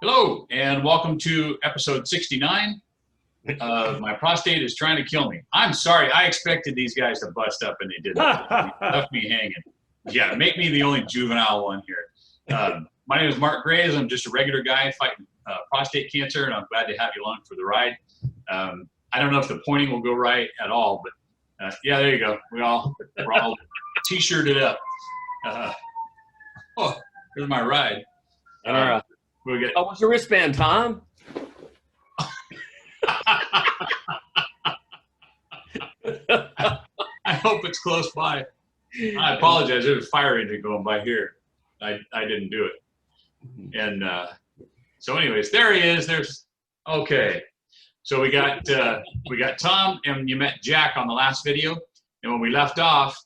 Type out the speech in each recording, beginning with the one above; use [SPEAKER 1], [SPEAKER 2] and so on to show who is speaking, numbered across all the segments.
[SPEAKER 1] Hello, and welcome to episode 69. My prostate is trying to kill me. I'm sorry, I expected these guys to bust up, and they didn't. They left me hanging. Yeah, make me the only juvenile one here. My name is Mark Graves. I'm just a regular guy fighting prostate cancer, and I'm glad to have you along for the ride. I don't know if the pointing will go right at all, but yeah, there you go. We're all t-shirted up. Oh, here's my ride.
[SPEAKER 2] Oh, what's your wristband, Tom?
[SPEAKER 1] I hope it's close by. I apologize. There's a fire engine going by here. I didn't do it. And so anyways, there he is. Okay. So we got Tom, and you met Jack on the last video. And when we left off,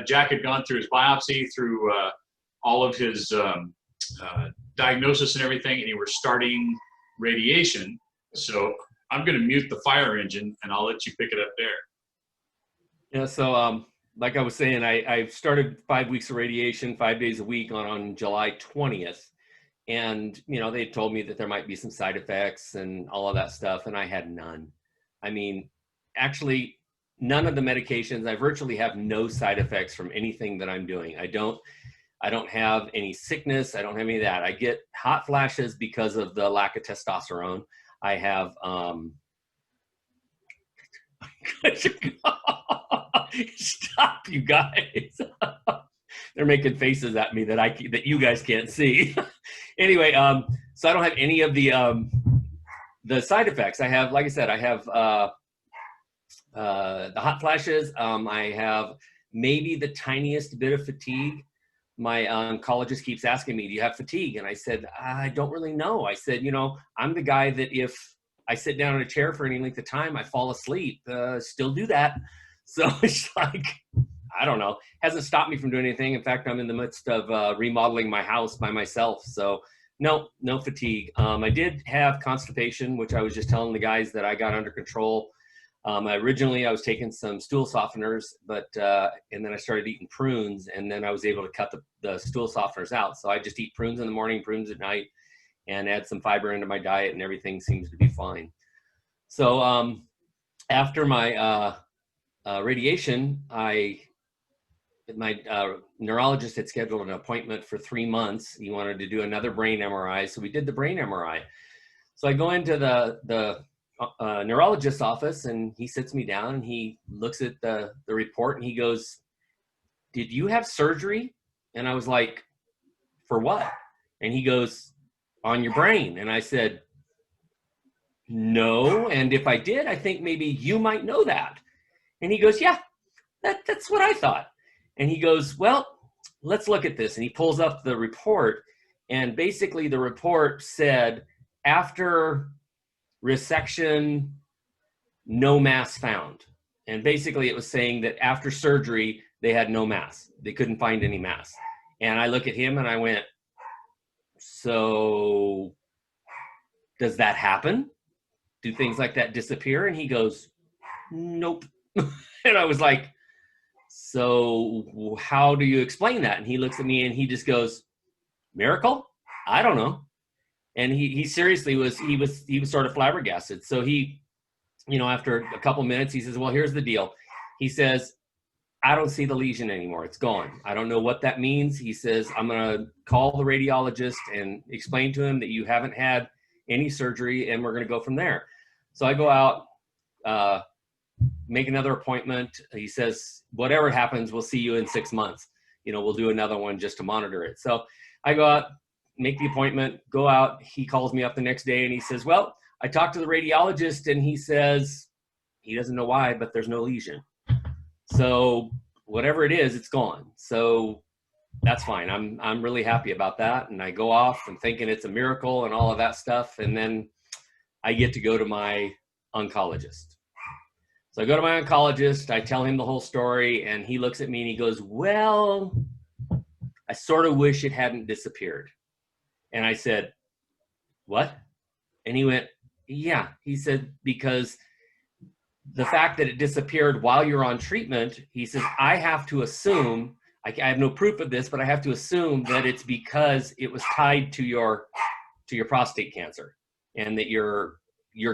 [SPEAKER 1] Jack had gone through his biopsy, through all of his diagnosis and everything, and he was starting radiation. So I'm going to mute the fire engine, and I'll let you pick it up there.
[SPEAKER 2] Yeah, so like I was saying, I started 5 weeks of radiation, 5 days a week on July 20th. And, you know, they told me that there might be some side effects and all of that stuff, and I had none. I mean, actually, none of the medications. I virtually have no side effects from anything that I'm doing. I don't have any sickness. I don't have any of that. I get hot flashes because of the lack of testosterone. I have, stop, you guys. They're making faces at me that you guys can't see. Anyway, so I don't have any of the side effects. I have, like I said, I have the hot flashes. I have maybe the tiniest bit of fatigue. My oncologist keeps asking me, do you have fatigue? And I said, I don't really know. I said, you know, I'm the guy that if I sit down in a chair for any length of time, I fall asleep, still do that. So it's like, I don't know, hasn't stopped me from doing anything. In fact, I'm in the midst of remodeling my house by myself. So no fatigue. I did have constipation, which I was just telling the guys that I got under control. Originally I was taking some stool softeners, but and then I started eating prunes, and then I was able to cut the stool softeners out. So I just eat prunes in the morning, prunes at night, and add some fiber into my diet, and everything seems to be fine. So after my radiation, my neurologist had scheduled an appointment for 3 months. He wanted to do another brain MRI, so we did the brain MRI. So I go into the neurologist's office, and he sits me down, and he looks at the report, and he goes, did you have surgery? And I was like, for what? And he goes, on your brain. And I said, no, and if I did, I think maybe you might know that. And he goes, yeah, that's what I thought. And he goes, well, let's look at this. And he pulls up the report, and basically the report said, after resection, no mass found. And basically it was saying that after surgery, they had no mass. They couldn't find any mass. And I look at him and I went, so does that happen? Do things like that disappear? And he goes, nope. And I was like, so how do you explain that? And he looks at me and he just goes, miracle? I don't know. And he seriously was sort of flabbergasted. So he, you know, after a couple minutes, he says, well, here's the deal. He says, I don't see the lesion anymore. It's gone. I don't know what that means. He says, I'm going to call the radiologist and explain to him that you haven't had any surgery, and we're going to go from there. So I go out, make another appointment. He says, whatever happens, we'll see you in 6 months. You know, we'll do another one just to monitor it. So I go out, make the appointment, go out. He calls me up the next day and he says, well, I talked to the radiologist, and he says he doesn't know why, but there's no lesion. So whatever it is, it's gone. So that's fine. I'm really happy about that. And I go off and thinking it's a miracle and all of that stuff. And then I get to go to my oncologist. So I go to my oncologist, I tell him the whole story, and he looks at me and he goes, well, I sort of wish it hadn't disappeared. And I said, what? And he went, yeah. He said, because the fact that it disappeared while you're on treatment, he says, I have to assume, I have no proof of this, but I have to assume that it's because it was tied to your to your prostate cancer, and that your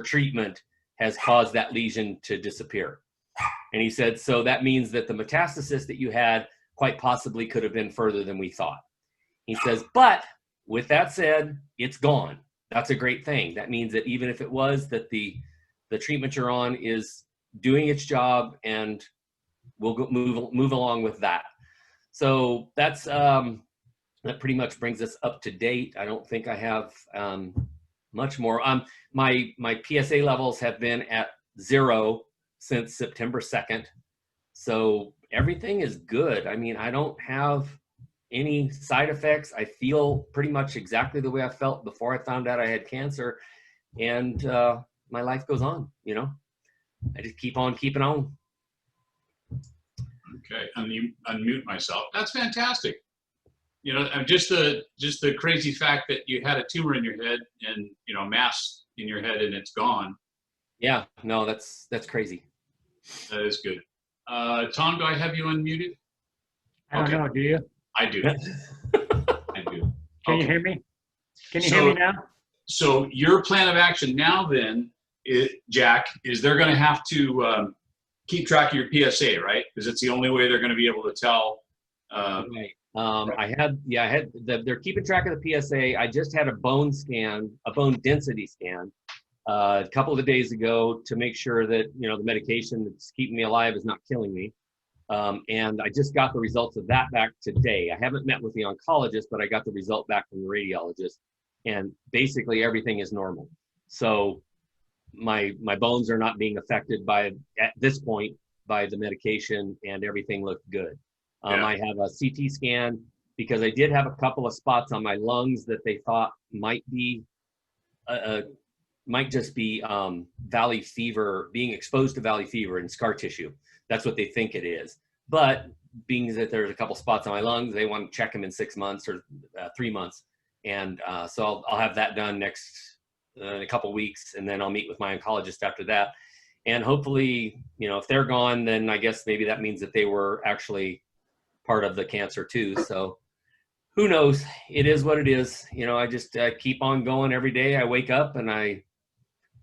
[SPEAKER 2] treatment has caused that lesion to disappear. And he said, so that means that the metastasis that you had quite possibly could have been further than we thought. He says, but with that said, it's gone. That's a great thing. That means that even if it was, that the treatment you're on is doing its job, and we'll move along with that. So that's that pretty much brings us up to date. I don't think I have much more. My PSA levels have been at 0 since September 2nd. So everything is good. I mean, I don't have any side effects. I feel pretty much exactly the way I felt before I found out I had cancer, and my life goes on, you know. I just keep on keeping on.
[SPEAKER 1] Okay, unmute myself. That's fantastic. You know, just the crazy fact that you had a tumor in your head and, you know, mass in your head and it's gone.
[SPEAKER 2] Yeah, no, that's crazy.
[SPEAKER 1] That is good. Tom, do I have you unmuted?
[SPEAKER 3] I don't know. Do you?
[SPEAKER 1] I do. I do.
[SPEAKER 3] Can you hear me? Can you hear me now?
[SPEAKER 1] So your plan of action now then, Jack, is they're going to have to keep track of your PSA, right? Because it's the only way they're going to be able to tell.
[SPEAKER 2] Right. They're keeping track of the PSA. I just had a bone scan, a bone density scan, a couple of days ago to make sure that, you know, the medication that's keeping me alive is not killing me. And I just got the results of that back today. I haven't met with the oncologist, but I got the result back from the radiologist, and basically everything is normal. So my bones are not being affected at this point by the medication, and everything looked good. I have a CT scan because I did have a couple of spots on my lungs that they thought might just be valley fever, being exposed to valley fever and scar tissue. That's what they think it is. But being that there's a couple spots on my lungs, they want to check them in 6 months or 3 months. And so I'll have that done next in a couple weeks, and then I'll meet with my oncologist after that. And hopefully, you know, if they're gone, then I guess maybe that means that they were actually part of the cancer too. So who knows? It is what it is. You know, I just keep on going every day. I wake up and I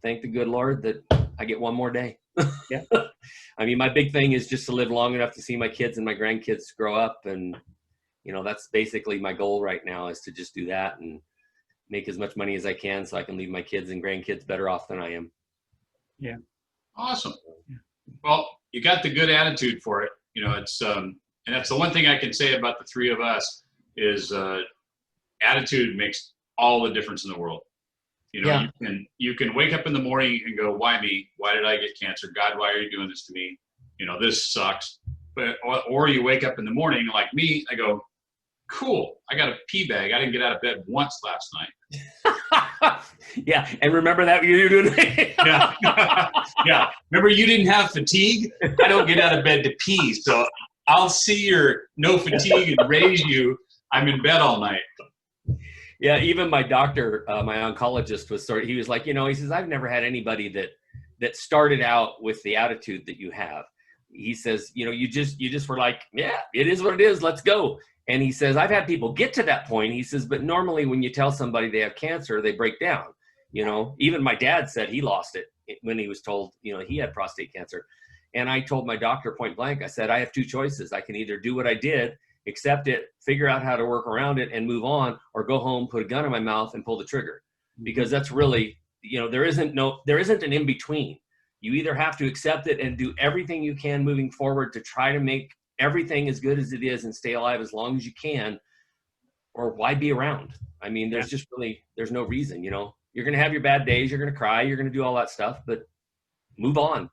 [SPEAKER 2] thank the good Lord that I get one more day.
[SPEAKER 3] Yeah.
[SPEAKER 2] I mean, my big thing is just to live long enough to see my kids and my grandkids grow up. And, you know, that's basically my goal right now, is to just do that and make as much money as I can so I can leave my kids and grandkids better off than I am.
[SPEAKER 3] Yeah.
[SPEAKER 1] Awesome. Well, you got the good attitude for it. You know, it's, and that's the one thing I can say about the three of us is attitude makes all the difference in the world. You know, you can wake up in the morning and go, why me? Why did I get cancer? God, why are you doing this to me? You know, this sucks. But, or you wake up in the morning like me, I go, cool, I got a pee bag. I didn't get out of bed once last night.
[SPEAKER 2] Yeah, and remember that you were doing
[SPEAKER 1] Yeah. Yeah. Remember, you didn't have fatigue? I don't get out of bed to pee. So I'll see your no fatigue and raise you. I'm in bed all night.
[SPEAKER 2] Yeah, even my doctor, my oncologist he was like, you know, he says, I've never had anybody that started out with the attitude that you have. He says, you know, you just were like, yeah, it is what it is. Let's go. And he says, I've had people get to that point. He says, but normally when you tell somebody they have cancer, they break down. You know, even my dad said he lost it when he was told, you know, he had prostate cancer. And I told my doctor point blank, I said, I have two choices. I can either do what I did, accept it, figure out how to work around it and move on, or go home, put a gun in my mouth and pull the trigger. Because that's really, you know, there isn't an in between. You either have to accept it and do everything you can moving forward to try to make everything as good as it is and stay alive as long as you can, or why be around? I mean, there's no reason, you know. You're going to have your bad days, you're going to cry, you're going to do all that stuff, but move on,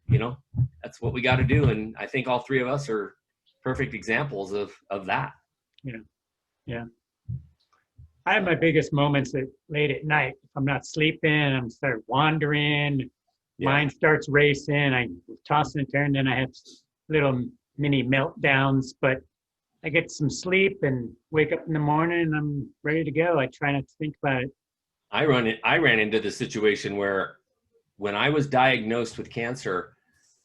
[SPEAKER 2] you know. That's what we got to do, and I think all three of us are perfect examples of that.
[SPEAKER 3] Yeah. I have my biggest moments late at night. If I'm not sleeping, I'm start wandering, mind starts racing, I toss and turn, then I have little mini meltdowns, but I get some sleep and wake up in the morning and I'm ready to go. I try not to think about it.
[SPEAKER 2] I ran into the situation where when I was diagnosed with cancer,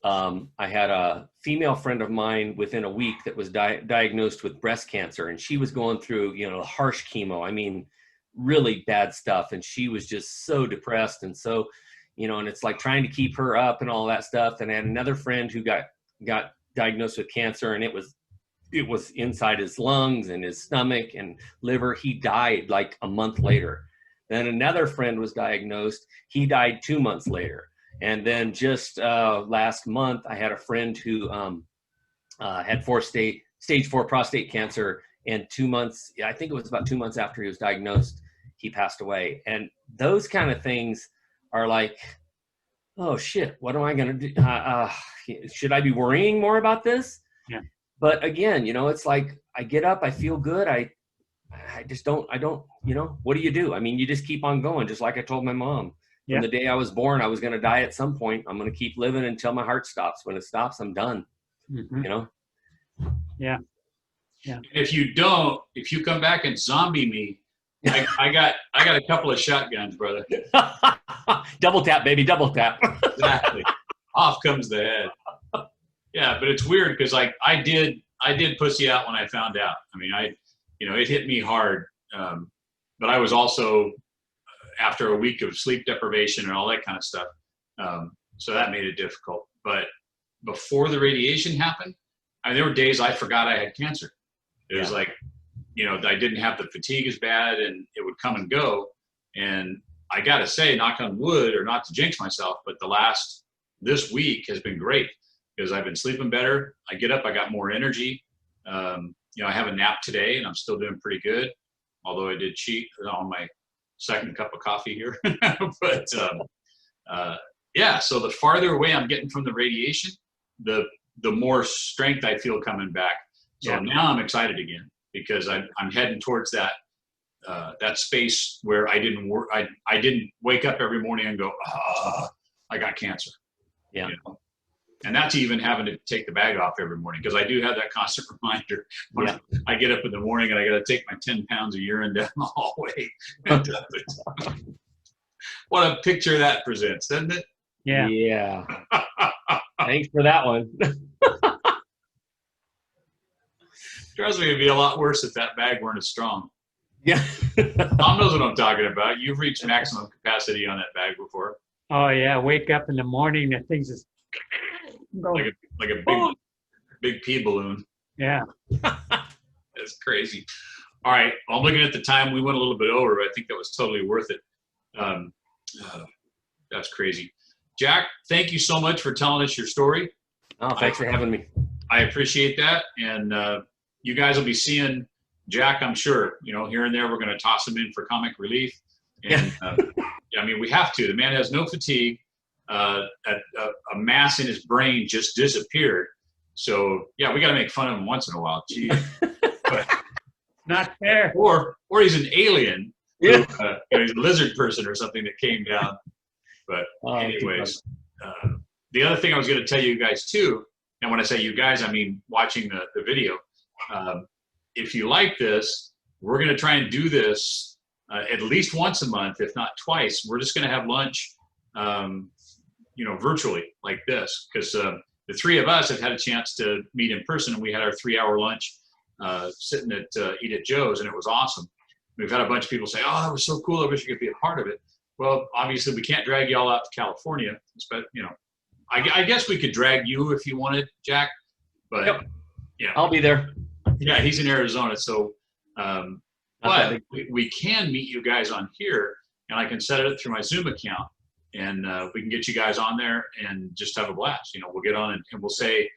[SPEAKER 2] I had a female friend of mine within a week that was diagnosed with breast cancer, and she was going through, you know, harsh chemo. I mean, really bad stuff. And she was just so depressed. And so, and it's like trying to keep her up and all that stuff. And I had another friend who got diagnosed with cancer, and it was inside his lungs and his stomach and liver. He died like a month later. Then another friend was diagnosed. He died 2 months later. And then just last month, I had a friend who had stage 4 prostate cancer. And 2 months, I think it was about 2 months after he was diagnosed, he passed away. And those kind of things are like, oh shit, what am I going to do? Should I be worrying more about this?
[SPEAKER 3] Yeah.
[SPEAKER 2] But again, it's like I get up, I feel good. I don't, what do you do? I mean, you just keep on going. Just like I told my mom, from the day I was born, I was going to die at some point. I'm going to keep living until my heart stops. When it stops, I'm done.
[SPEAKER 3] Yeah.
[SPEAKER 1] Yeah. If you come back and zombie me, I got a couple of shotguns, brother.
[SPEAKER 2] Double tap, baby, double tap.
[SPEAKER 1] Exactly. Off comes the head. Yeah, but it's weird because like I did pussy out when I found out. I mean, it hit me hard. But I was also after a week of sleep deprivation and all that kind of stuff. So that made it difficult. But before the radiation happened, there were days I forgot I had cancer. It was like, I didn't have the fatigue as bad, and it would come and go. And I got to say, knock on wood, or not to jinx myself, but this week has been great because I've been sleeping better. I get up, I got more energy. I have a nap today, and I'm still doing pretty good, although I did cheat on my second cup of coffee here. But so the farther away I'm getting from the radiation, the more strength I feel coming back. So now I'm excited again because I'm heading towards that space where I didn't wake up every morning and go, I got cancer.
[SPEAKER 2] Yeah.
[SPEAKER 1] And that's even having to take the bag off every morning, because I do have that constant reminder when I get up in the morning and I got to take my 10 pounds of urine down the hallway. What a picture that presents, doesn't it?
[SPEAKER 3] Yeah.
[SPEAKER 2] Yeah. Thanks for that one.
[SPEAKER 1] Trust me, it'd be a lot worse if that bag weren't as strong.
[SPEAKER 2] Yeah.
[SPEAKER 1] Tom knows what I'm talking about. You've reached maximum capacity on that bag before.
[SPEAKER 3] Oh yeah. Wake up in the morning, the thing's just going.
[SPEAKER 1] Like a big pee balloon.
[SPEAKER 3] Yeah.
[SPEAKER 1] That's crazy. All right. I'm looking at the time. We went a little bit over, but I think that was totally worth it. That's crazy. Jack, thank you so much for telling us your story.
[SPEAKER 2] Oh, thanks for having me.
[SPEAKER 1] I appreciate that. And you guys will be seeing Jack, I'm sure, here and there. We're going to toss him in for comic relief. And we have to. The man has no fatigue. A mass in his brain just disappeared. So we got to make fun of him once in a while. Gee. But,
[SPEAKER 3] not fair.
[SPEAKER 1] Or he's an alien. Who, he's a lizard person or something that came down. But anyways, the other thing I was going to tell you guys too, and when I say you guys, I mean watching the video. If you like this, we're going to try and do this at least once a month, if not twice. We're just going to have lunch, virtually like this, because the three of us have had a chance to meet in person, and we had our 3-hour lunch sitting at Eat at Joe's, and it was awesome. We've had a bunch of people say, "Oh, that was so cool. I wish you could be a part of it." Well, obviously we can't drag y'all out to California, but I guess we could drag you if you wanted, Jack. But
[SPEAKER 2] I'll be there.
[SPEAKER 1] Yeah, he's in Arizona, so but we can meet you guys on here, and I can set it through my Zoom account, and we can get you guys on there and just have a blast. We'll get on and we'll say,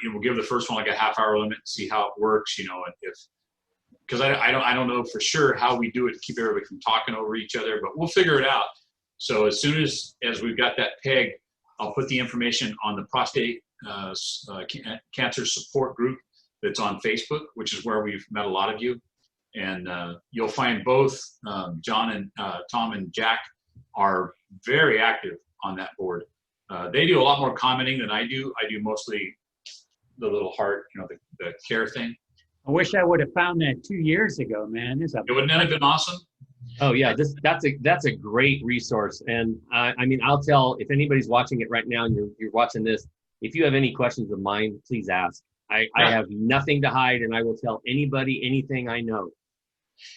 [SPEAKER 1] we'll give the first one like a half-hour limit, see how it works. Because I don't know for sure how we do it to keep everybody from talking over each other, but we'll figure it out. So as soon as we've got that peg, I'll put the information on the prostate cancer support group that's on Facebook, which is where we've met a lot of you. And you'll find both John and Tom and Jack are very active on that board. They do a lot more commenting than I do. I do mostly the little heart, the care thing.
[SPEAKER 3] I wish I would have found that 2 years ago, man.
[SPEAKER 1] It wouldn't have been awesome.
[SPEAKER 2] Oh yeah, that's a great resource. And I'll tell, if anybody's watching it right now and you're watching this, if you have any questions of mine, please ask. I have nothing to hide, and I will tell anybody anything I know.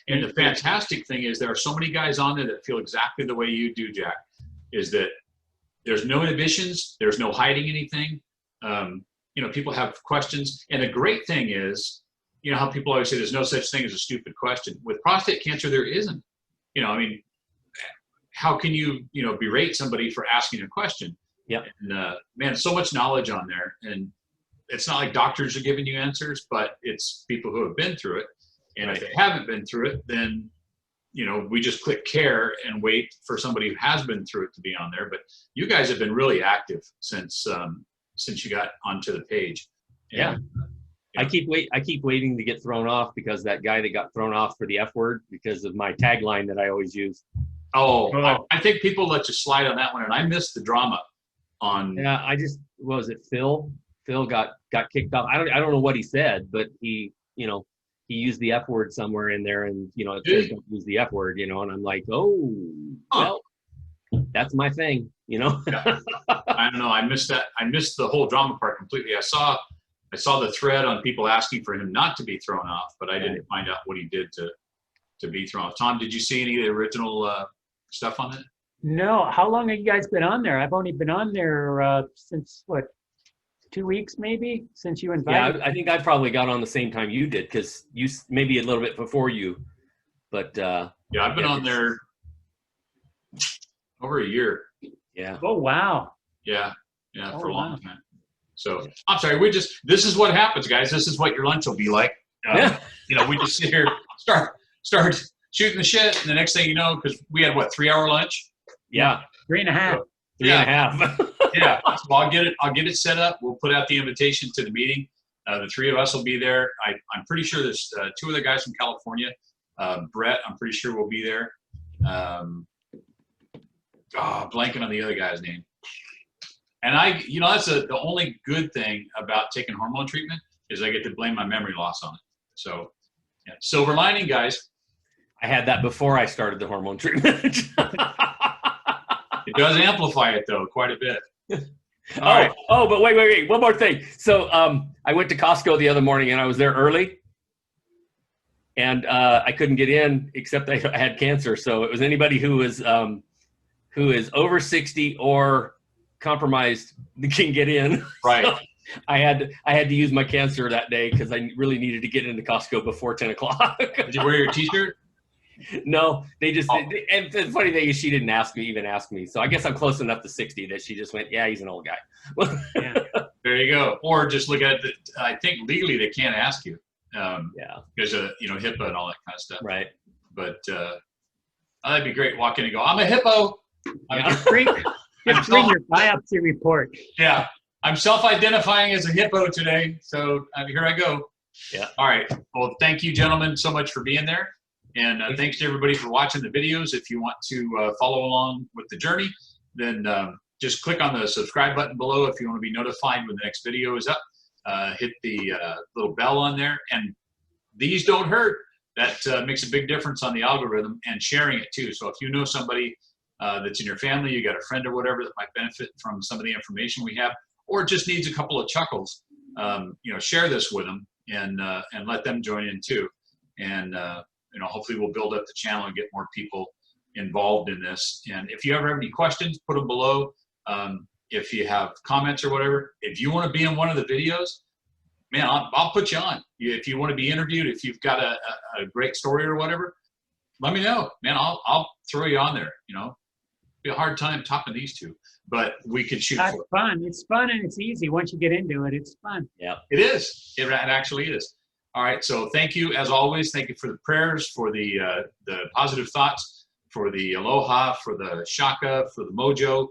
[SPEAKER 1] And the fantastic thing is there are so many guys on there that feel exactly the way you do, Jack, is that there's no inhibitions. There's no hiding anything. People have questions. And the great thing is, how people always say there's no such thing as a stupid question. With prostate cancer, there isn't. How can you, berate somebody for asking a question?
[SPEAKER 2] Yeah.
[SPEAKER 1] And man, so much knowledge on there. And it's not like doctors are giving you answers, but it's people who have been through it. And if they haven't been through it, then, we just click care and wait for somebody who has been through it to be on there. But you guys have been really active since you got onto the page. And,
[SPEAKER 2] I keep waiting to get thrown off because that guy that got thrown off for the F word because of my tagline that I always use.
[SPEAKER 1] Oh, I think people let you slide on that one, and I missed the drama on.
[SPEAKER 2] Yeah, what was it, Phil? Phil got kicked off. I don't know what he said, but he used the F word somewhere in there, and it says don't use the F word, and I'm like, well, that's my thing,
[SPEAKER 1] Yeah. I don't know. I missed that. I missed the whole drama part completely. I saw the thread on people asking for him not to be thrown off, but I didn't find out what he did to be thrown off. Tom, did you see any of the original stuff on it?
[SPEAKER 3] No. How long have you guys been on there? I've only been on there since 2 weeks maybe since you invited.
[SPEAKER 2] Yeah, I think I probably got on the same time you did because you maybe a little bit before you, but
[SPEAKER 1] I've been on there over a year.
[SPEAKER 2] Yeah.
[SPEAKER 3] Oh wow.
[SPEAKER 1] Yeah, for a long time. So I'm sorry. This is what happens, guys. This is what your lunch will be like. We just sit here, start shooting the shit, and the next thing you know, because we had 3-hour lunch.
[SPEAKER 2] Yeah.
[SPEAKER 3] 3.5.
[SPEAKER 2] 3.5.
[SPEAKER 1] Yeah. So I'll get it set up. We'll put out the invitation to the meeting. The three of us will be there. I'm pretty sure there's 2 other guys from California. Brett, I'm pretty sure will be there. Blanking on the other guy's name. And that's the only good thing about taking hormone treatment is I get to blame my memory loss on it. So, silver lining, guys.
[SPEAKER 2] I had that before I started the hormone treatment.
[SPEAKER 1] It does amplify it though, quite a bit.
[SPEAKER 2] But wait, one more thing. So, I went to Costco the other morning and I was there early, and I couldn't get in except I had cancer. So it was anybody who is over 60 or compromised can get in.
[SPEAKER 1] Right.
[SPEAKER 2] So I had to use my cancer that day because I really needed to get into Costco before 10 o'clock.
[SPEAKER 1] Did you wear your T-shirt?
[SPEAKER 2] No, they just. And the funny thing is, she didn't ask me. So I guess I'm close enough to 60 that she just went, "Yeah, he's an old guy."
[SPEAKER 1] Yeah. There you go. Or just look at it. I think legally they can't ask you. Because of HIPAA and all that kind of stuff.
[SPEAKER 2] Right.
[SPEAKER 1] But that'd be great. Walk in and go, "I'm a hippo."
[SPEAKER 3] Bring your biopsy report.
[SPEAKER 1] Yeah, I'm self-identifying as a hippo today, so here I go.
[SPEAKER 2] Yeah.
[SPEAKER 1] All right. Well, thank you, gentlemen, so much for being there, and thanks to everybody for watching the videos. If you want to follow along with the journey, then just click on the subscribe button below if you want to be notified when the next video is up. Hit the little bell on there, and these don't hurt. That makes a big difference on the algorithm, and sharing it too. So if you know somebody that's in your family, you got a friend or whatever that might benefit from some of the information we have, or just needs a couple of chuckles, share this with them and let them join in too. And hopefully we'll build up the channel and get more people involved in this. And if you ever have any questions, put them below. If you have comments or whatever, if you want to be in one of the videos, man, I'll put you on. If you want to be interviewed, if you've got a great story or whatever, let me know, man. I'll throw you on there. Be a hard time topping these two, but we could shoot.
[SPEAKER 3] That's fun. It's fun and it's easy once you get into it. It's fun.
[SPEAKER 2] Yeah,
[SPEAKER 1] it is. It actually is. All right. So thank you as always. Thank you for the prayers, for the positive thoughts, for the aloha, for the shaka, for the mojo.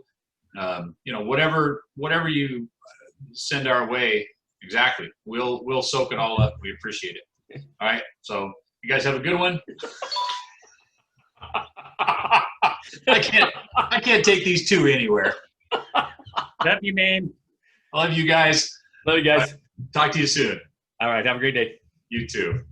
[SPEAKER 1] Whatever you send our way. Exactly. We'll soak it all up. We appreciate it. All right. So you guys have a good one. I can't take these two anywhere.
[SPEAKER 3] Love you, man.
[SPEAKER 1] I love you guys.
[SPEAKER 2] Love you guys.
[SPEAKER 1] Talk to you soon.
[SPEAKER 2] All right. Have a great day.
[SPEAKER 1] You too.